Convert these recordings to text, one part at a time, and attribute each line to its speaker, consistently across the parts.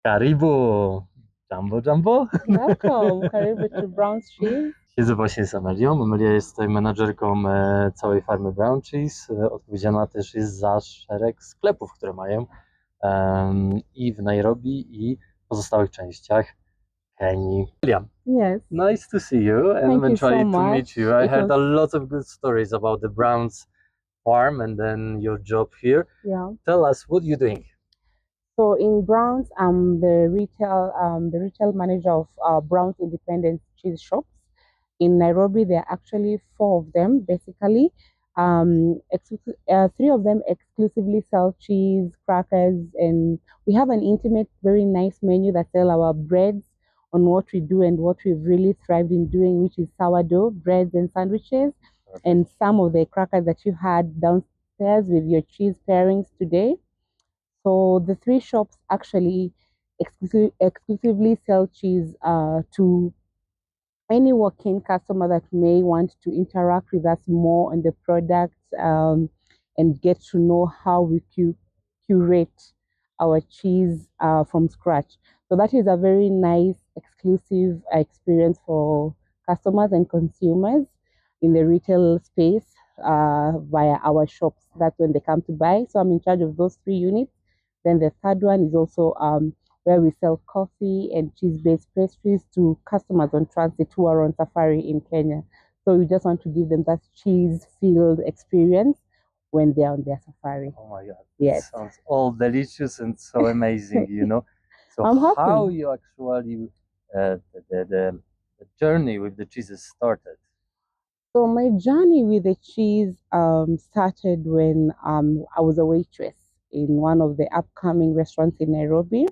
Speaker 1: Karibu! Jumbo, jumbo!
Speaker 2: Welcome, karibu to Brown Cheese.
Speaker 1: Siedzę właśnie z Amelią. Amelia jest tutaj menadżerką całej farmy Brown Cheese. Odpowiedzialna też jest za szereg sklepów, które mają i w Nairobi, i w pozostałych częściach Kenii. Amelia,
Speaker 2: Yes.
Speaker 1: nice to see you and
Speaker 2: Thank you
Speaker 1: eventually
Speaker 2: so
Speaker 1: to
Speaker 2: much.
Speaker 1: meet you. I
Speaker 2: It
Speaker 1: heard
Speaker 2: was-
Speaker 1: a lot of good stories about the Brown's farm and then your job here.
Speaker 2: Yeah.
Speaker 1: Tell us, what you're doing.
Speaker 2: So in Brown's, I'm the retail manager of Brown's independent cheese shops in Nairobi. There are actually 4 of them, basically. 3 of them exclusively sell cheese, crackers, and we have an intimate, very nice menu that sell our breads on what we do and what we've really thrived in doing, which is sourdough breads and sandwiches, and some of the crackers that you had downstairs with your cheese pairings today. So the 3 shops actually exclusively sell cheese to any walk-in customer that may want to interact with us more on the product and get to know how we curate our cheese from scratch. So that is a very nice exclusive experience for customers and consumers in the retail space via our shops. That's when they come to buy. So I'm in charge of those 3 units. Then the third one is also where we sell coffee and cheese-based pastries to customers on transit who are on safari in Kenya. So we just want to give them that cheese-filled experience when they're on their safari.
Speaker 1: Oh my God!
Speaker 2: Yes.
Speaker 1: Sounds all delicious and so amazing, you know. So
Speaker 2: I'm happy.
Speaker 1: how you actually the journey with the cheeses started?
Speaker 2: So my journey with the cheese started when I was a waitress in one of the upcoming restaurants in Nairobi.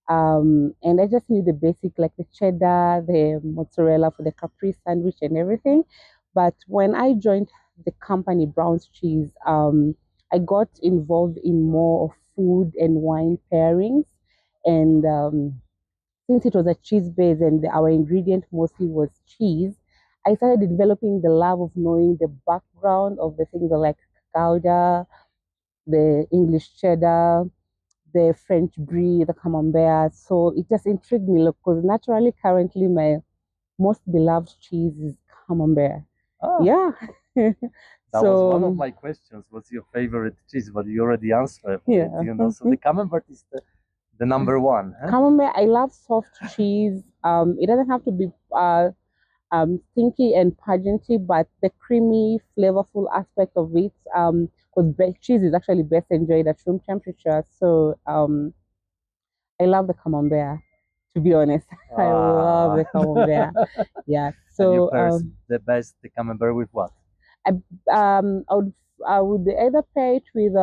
Speaker 2: And I just knew the basic, like the cheddar, the mozzarella for the caprese sandwich and everything. But when I joined the company Brown's Cheese, I got involved in more of food and wine pairings. And since it was a cheese base and our ingredient mostly was cheese, I started developing the love of knowing the background of the things like Gouda, the English cheddar, the French brie, the camembert. So it just intrigued me because naturally, currently, my most beloved cheese is camembert.
Speaker 1: Ah,
Speaker 2: Yeah.
Speaker 1: that was one of my questions. What's your favorite cheese? But you already answered it,
Speaker 2: Yeah.
Speaker 1: you know. So the camembert is the number one. Huh?
Speaker 2: Camembert, I love soft cheese. It doesn't have to be stinky and pageanty, but the creamy, flavorful aspect of it, because cheese is actually best enjoyed at room temperature. So I love the camembert, to be honest. I love the camembert. Yeah.
Speaker 1: And you
Speaker 2: So
Speaker 1: pair the camembert with what?
Speaker 2: I would either pair it with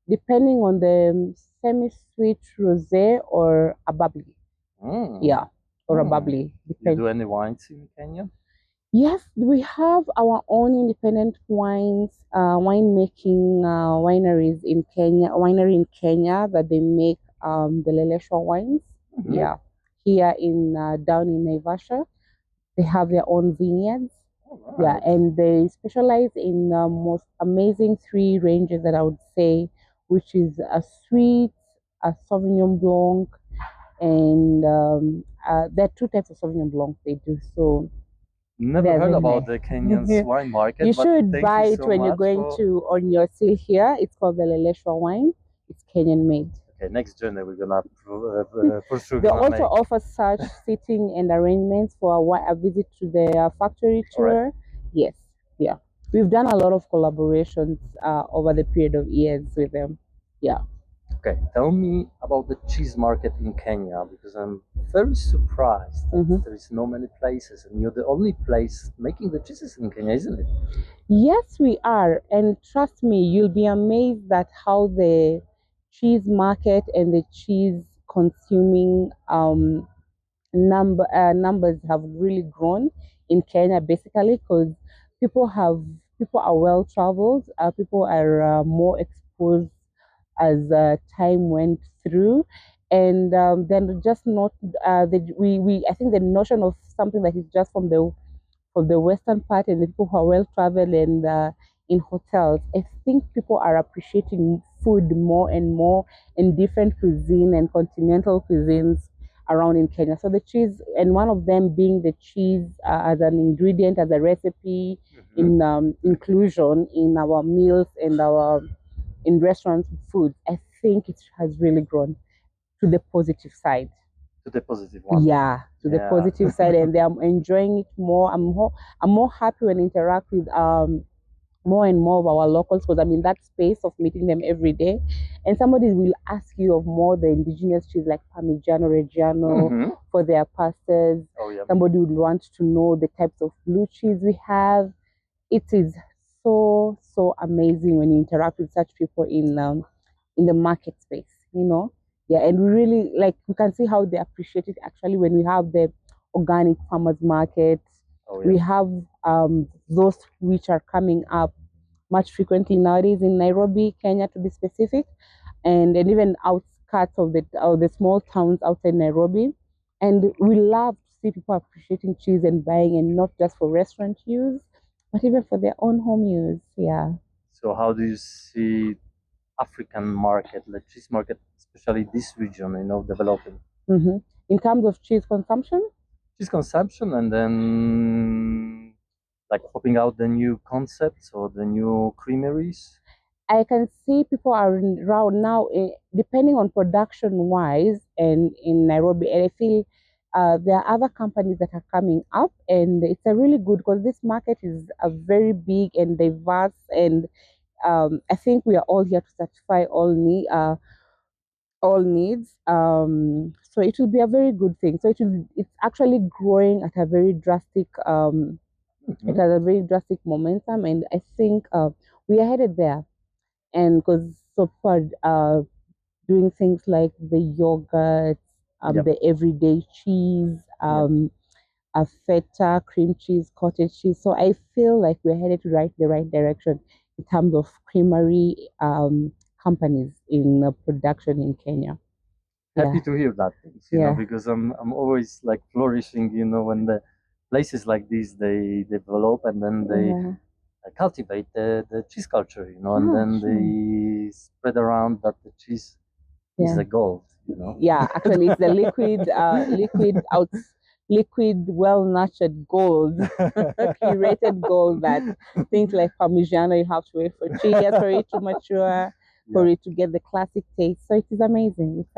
Speaker 2: depending on the semi-sweet rosé or a bubbly. Yeah. Or a bubbly.
Speaker 1: You do any wines in Kenya?
Speaker 2: Yes, we have our own independent wines, winemaking wineries in Kenya, winery in Kenya that they make the Leleshwa wines.
Speaker 1: Mhm.
Speaker 2: Yeah, here in down in Naivasha, they have their own vineyards.
Speaker 1: All
Speaker 2: Yeah,
Speaker 1: right.
Speaker 2: and they specialize in the most amazing 3 ranges that I would say, which is a sweet, a Sauvignon Blanc, and there are 2 types of Sauvignon Blanc they do. So
Speaker 1: Never
Speaker 2: they're
Speaker 1: heard
Speaker 2: very
Speaker 1: about
Speaker 2: nice.
Speaker 1: the Kenyan wine market.
Speaker 2: You
Speaker 1: but
Speaker 2: should
Speaker 1: thank
Speaker 2: buy
Speaker 1: you
Speaker 2: it
Speaker 1: so
Speaker 2: when you're
Speaker 1: much
Speaker 2: going to on your seal here. It's called the Leleshwa wine. It's Kenyan made.
Speaker 1: Okay, next journey we're gonna for sure
Speaker 2: They
Speaker 1: gonna
Speaker 2: also
Speaker 1: make.
Speaker 2: offer such seating and arrangements for a visit to the factory
Speaker 1: All right.
Speaker 2: tour. Yes, yeah. We've done a lot of collaborations over the period of years with them. Yeah.
Speaker 1: Okay, tell me about the cheese market in Kenya because I'm very surprised that
Speaker 2: Mhm.
Speaker 1: there is no many places and you're the only place making the cheeses in Kenya, isn't it?
Speaker 2: Yes, we are. And trust me, you'll be amazed at how the cheese market and the cheese consuming numbers have really grown in Kenya, basically because people are well traveled, people are more exposed as time went through, and then just not we I think the notion of something that is just from the western part and the people who are well traveled and in hotels. I think people are appreciating food more and more in different cuisine and continental cuisines around in Kenya. So the cheese, and one of them being the cheese as an ingredient, as a recipe, in inclusion in our meals and our in restaurant food. I think it has really grown to the positive side.
Speaker 1: To the positive one.
Speaker 2: Yeah, to the
Speaker 1: Yeah.
Speaker 2: positive side, and I'm enjoying it more. I'm more happy when I interact with more and more of our locals, because I'm in that space of meeting them every day. And somebody will ask you of more the indigenous cheese like Parmigiano Reggiano for their pastas.
Speaker 1: Oh yeah.
Speaker 2: Somebody would want to know the types of blue cheese we have. It is so amazing when you interact with such people in the market space, you know. Yeah, and we really like, we can see how they appreciate it actually when we have the organic farmers market.
Speaker 1: Oh, yeah.
Speaker 2: We have those which are coming up much frequently nowadays in Nairobi, Kenya to be specific, and even outskirts of the small towns outside Nairobi. And we love to see people appreciating cheese and buying, and not just for restaurant use, but even for their own home use. Yeah.
Speaker 1: So how do you see African market, the cheese market, especially this region, developing?
Speaker 2: In terms of cheese consumption?
Speaker 1: Cheese consumption, and then like popping out the new concepts or the new creameries.
Speaker 2: I can see people are around now, depending on production wise, and in Nairobi. And I feel there are other companies that are coming up, and it's a really good, because this market is a very big and diverse, and I think we are all here to satisfy all needs. So it will be a very good thing. So it's actually growing at a very drastic it has a very drastic momentum, and I think we are headed there. And because so far doing things like the yogurt,
Speaker 1: Yep.
Speaker 2: the everyday cheese, a feta, cream cheese, cottage cheese. So I feel like we're headed to the right direction in terms of creamery companies in production in Kenya.
Speaker 1: Happy
Speaker 2: Yeah.
Speaker 1: to hear that,
Speaker 2: Yeah.
Speaker 1: because I'm always like flourishing, when the places like this they develop, and then they
Speaker 2: Yeah.
Speaker 1: cultivate the cheese culture, and
Speaker 2: Ah,
Speaker 1: then
Speaker 2: sure.
Speaker 1: they spread around that the cheese is
Speaker 2: Yeah.
Speaker 1: the gold,
Speaker 2: Yeah, actually, it's the liquid, well-nurtured gold, curated gold, that things like Parmigiano, you have to wait for 3 years for it to mature, for
Speaker 1: Yeah.
Speaker 2: it to get the classic taste. So it is amazing. It's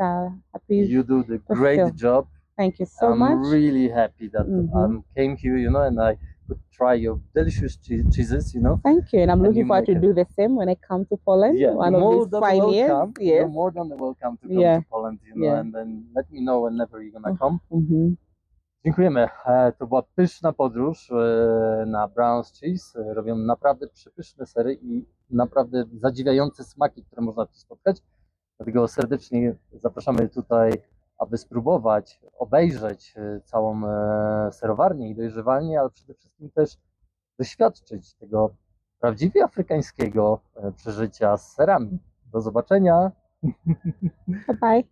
Speaker 2: happy.
Speaker 1: You do the
Speaker 2: But
Speaker 1: great
Speaker 2: still,
Speaker 1: job.
Speaker 2: thank you so
Speaker 1: I'm
Speaker 2: much.
Speaker 1: really happy that
Speaker 2: Mhm.
Speaker 1: I came here, and I could try your delicious cheeses,
Speaker 2: Thank you, and I'm
Speaker 1: And
Speaker 2: looking
Speaker 1: you
Speaker 2: forward to
Speaker 1: make it.
Speaker 2: do the same when I come to Poland.
Speaker 1: Yeah,
Speaker 2: one
Speaker 1: you're
Speaker 2: of
Speaker 1: more
Speaker 2: these
Speaker 1: than
Speaker 2: fine years.
Speaker 1: welcome.
Speaker 2: Yes.
Speaker 1: You're more than welcome to come
Speaker 2: Yeah.
Speaker 1: to Poland,
Speaker 2: Yeah.
Speaker 1: and then let me know whenever you're gonna come.
Speaker 2: Mhm.
Speaker 1: Dziękujemy. To była pyszna podróż na Brown's Cheese. Robią naprawdę przepyszne sery i naprawdę zadziwiające smaki, które można tu spotkać. Dlatego serdecznie zapraszamy tutaj, aby spróbować, obejrzeć całą serowarnię i dojrzewalnię, ale przede wszystkim też doświadczyć tego prawdziwie afrykańskiego przeżycia z serami. Do zobaczenia.
Speaker 2: Bye bye.